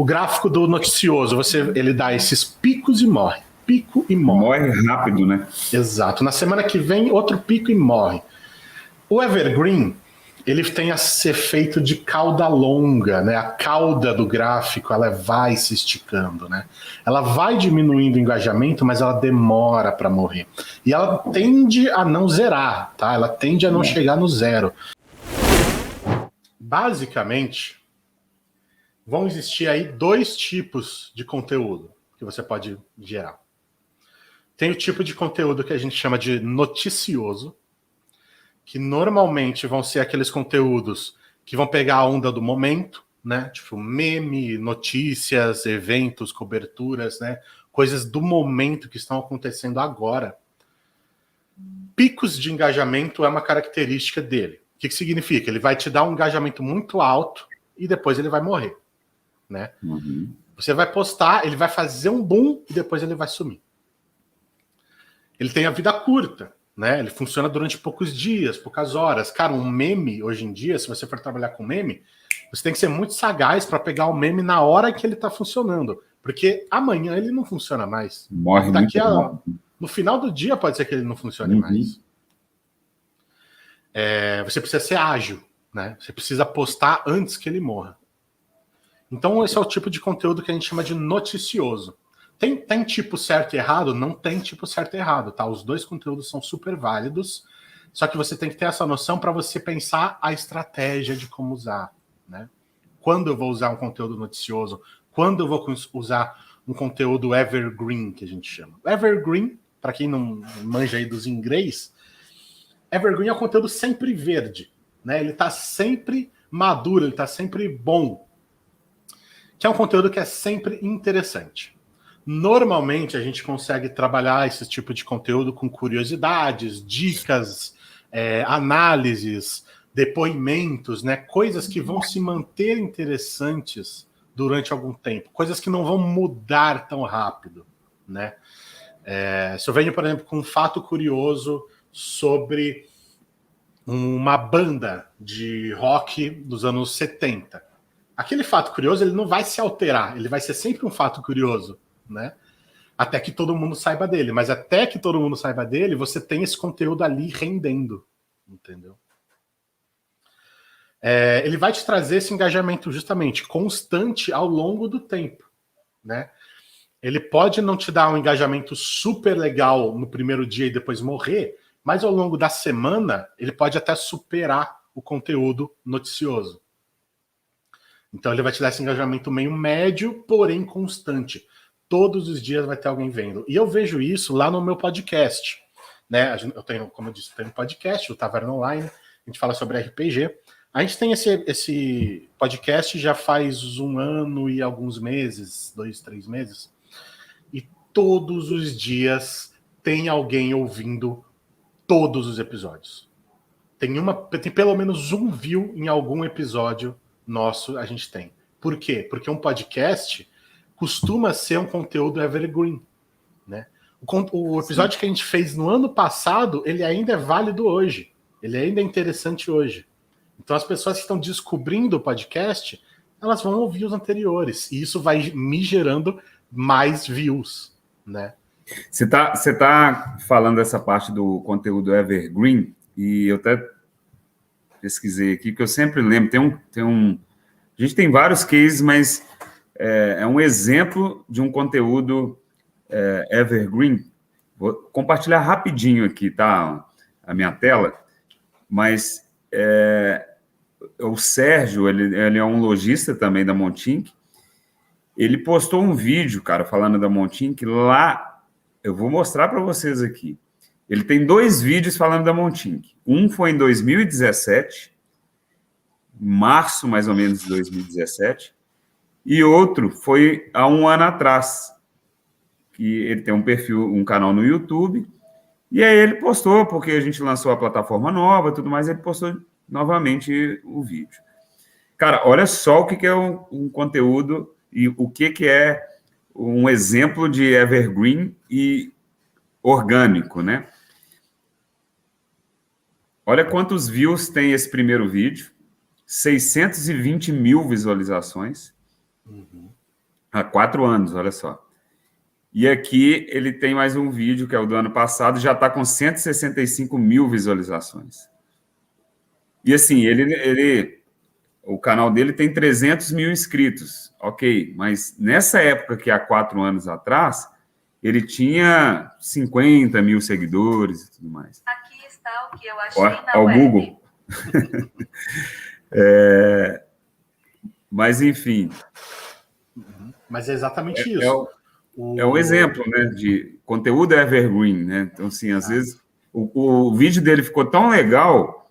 O gráfico do noticioso, ele dá esses picos e morre. Pico e morre. Morre rápido, né? Exato. Na semana que vem, outro pico e morre. O Evergreen, ele tem esse efeito de cauda longa, né? A cauda do gráfico, ela vai se esticando, né? Ela vai diminuindo o engajamento, mas ela demora para morrer. E ela tende a não zerar, tá? Ela tende a não chegar no zero. Basicamente, vão existir aí 2 tipos de conteúdo que você pode gerar. Tem o tipo de conteúdo que a gente chama de noticioso, que normalmente vão ser aqueles conteúdos que vão pegar a onda do momento, né? Tipo meme, notícias, eventos, coberturas, né? Coisas do momento que estão acontecendo agora. Picos de engajamento é uma característica dele. O que significa? Ele vai te dar um engajamento muito alto e depois ele vai morrer, né? Uhum. Você vai postar, ele vai fazer um boom e depois ele vai sumir. Ele tem a vida curta, né? Ele funciona durante poucos dias, poucas horas. Cara, um meme, hoje em dia, se você for trabalhar com meme, você tem que ser muito sagaz para pegar o meme na hora que ele está funcionando. Porque amanhã ele não funciona mais. Morre Daqui muito no final do dia pode ser que ele não funcione mais. Você precisa ser ágil, né? Você precisa postar antes que ele morra. Então esse é o tipo de conteúdo que a gente chama de noticioso. Tem tipo certo e errado? Não tem tipo certo e errado, tá? Os 2 conteúdos são super válidos, só que você tem que ter essa noção para você pensar a estratégia de como usar, né? Quando eu vou usar um conteúdo noticioso? Quando eu vou usar um conteúdo evergreen, que a gente chama? Evergreen, para quem não manja aí dos inglês, evergreen é um conteúdo sempre verde, né? Ele está sempre maduro, ele está sempre bom, que é um conteúdo que é sempre interessante. Normalmente a gente consegue trabalhar esse tipo de conteúdo com curiosidades, dicas, análises, depoimentos, né? Coisas que vão se manter interessantes durante algum tempo, coisas que não vão mudar tão rápido, né? Se eu venho, por exemplo, com um fato curioso sobre uma banda de rock dos anos 70, aquele fato curioso ele não vai se alterar, ele vai ser sempre um fato curioso, né? Até que todo mundo saiba dele. Mas até que todo mundo saiba dele, você tem esse conteúdo ali rendendo, entendeu? Ele vai te trazer esse engajamento justamente constante ao longo do tempo, né? Ele pode não te dar um engajamento super legal no primeiro dia e depois morrer, mas ao longo da semana ele pode até superar o conteúdo noticioso. Então ele vai te dar esse engajamento meio médio, porém constante. Todos os dias vai ter alguém vendo. E eu vejo isso lá no meu podcast, né? Eu tenho, como eu disse, eu tenho um podcast, o Taverna Online, a gente fala sobre RPG. A gente tem esse podcast já faz 1 ano e alguns meses, 2, 3 meses, e todos os dias tem alguém ouvindo todos os episódios. Tem pelo menos um view em algum episódio nosso, a gente tem. Por quê? Porque um podcast costuma ser um conteúdo evergreen, né? O episódio que a gente fez no ano passado, ele ainda é válido hoje. Ele ainda é interessante hoje. Então as pessoas que estão descobrindo o podcast, elas vão ouvir os anteriores. E isso vai me gerando mais views, né? Você tá falando dessa parte do conteúdo evergreen, e eu até pesquisei aqui, porque eu sempre lembro, a gente tem vários cases, mas é um exemplo de um conteúdo evergreen. Vou compartilhar rapidinho aqui, tá? A minha tela, mas o Sérgio, ele é um lojista também da Montink. Ele postou um vídeo, cara, falando da Montink lá. Eu vou mostrar para vocês aqui. Ele tem 2 vídeos falando da Montink. Um foi em 2017, março mais ou menos de 2017, e outro foi há 1 ano atrás, que ele tem um perfil, um canal no YouTube, e aí ele postou, porque a gente lançou a plataforma nova e tudo mais, ele postou novamente o vídeo. Cara, olha só o que é um conteúdo e o que é um exemplo de evergreen e orgânico, né? Olha quantos views tem esse primeiro vídeo. 620 mil visualizações. Uhum. Há 4 anos, olha só. E aqui ele tem mais um vídeo, que é o do ano passado, já está com 165 mil visualizações. E assim, o canal dele tem 300 mil inscritos, ok, mas nessa época, que há 4 anos atrás, ele tinha 50 mil seguidores e tudo mais. Aqui está o que eu achei na Ao web. Google. Mas, enfim. Mas é exatamente isso. É um exemplo, né, de conteúdo evergreen, né? Então, assim, às vezes o vídeo dele ficou tão legal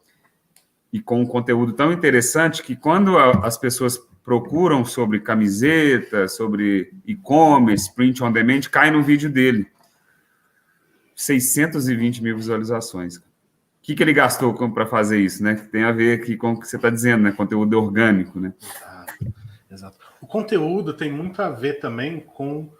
e com um conteúdo tão interessante que quando as pessoas procuram sobre camiseta, sobre e-commerce, print on demand, cai no vídeo dele. 620 mil visualizações. O que ele gastou para fazer isso, né? Tem a ver aqui com o que você está dizendo, né? Conteúdo orgânico, né? Exato. O conteúdo tem muito a ver também com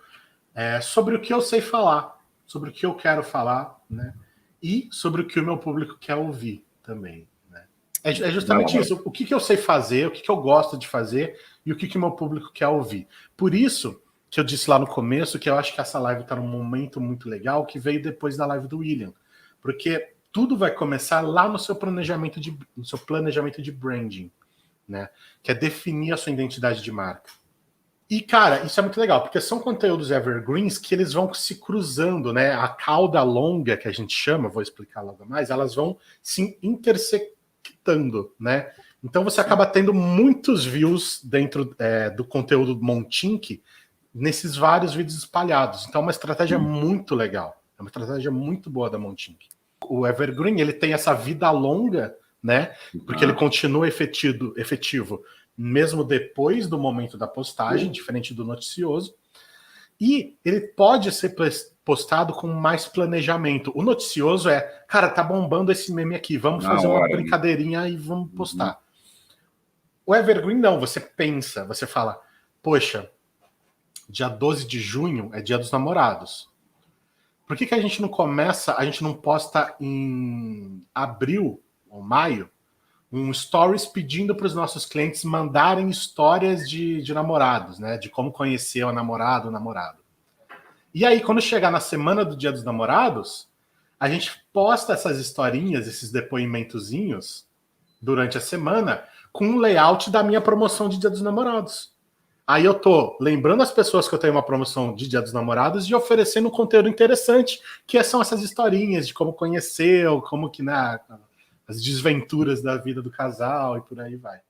sobre o que eu sei falar, sobre o que eu quero falar, né? E sobre o que o meu público quer ouvir também, né? É justamente isso. O que eu sei fazer, o que eu gosto de fazer e o que o meu público quer ouvir. Por isso que eu disse lá no começo que eu acho que essa live está num momento muito legal, que veio depois da live do William. Porque tudo vai começar lá no seu planejamento de branding, né? Que é definir a sua identidade de marca. E, cara, isso é muito legal, porque são conteúdos evergreens que eles vão se cruzando, né? A cauda longa, que a gente chama, vou explicar logo mais, elas vão se intersectando, né? Então você acaba tendo muitos views dentro do conteúdo Montink nesses vários vídeos espalhados. Então é uma estratégia muito legal. É uma estratégia muito boa da Montink. O evergreen, ele tem essa vida longa, né? Porque ele continua efetivo mesmo depois do momento da postagem, diferente do noticioso. E ele pode ser postado com mais planejamento. O noticioso cara, tá bombando esse meme aqui, vamos fazer uma brincadeirinha e vamos postar. O evergreen não, você pensa, você fala, poxa, dia 12 de junho é dia dos namorados. Por que a gente não posta em abril ou maio um stories pedindo para os nossos clientes mandarem histórias de namorados, né? De como conhecer o namorado, o namorado. E aí, quando chegar na semana do Dia dos Namorados, a gente posta essas historinhas, esses depoimentozinhos, durante a semana, com um layout da minha promoção de Dia dos Namorados. Aí eu tô lembrando as pessoas que eu tenho uma promoção de Dia dos Namorados e oferecendo um conteúdo interessante, que são essas historinhas de como conheceu, como que, né, as desventuras da vida do casal e por aí vai.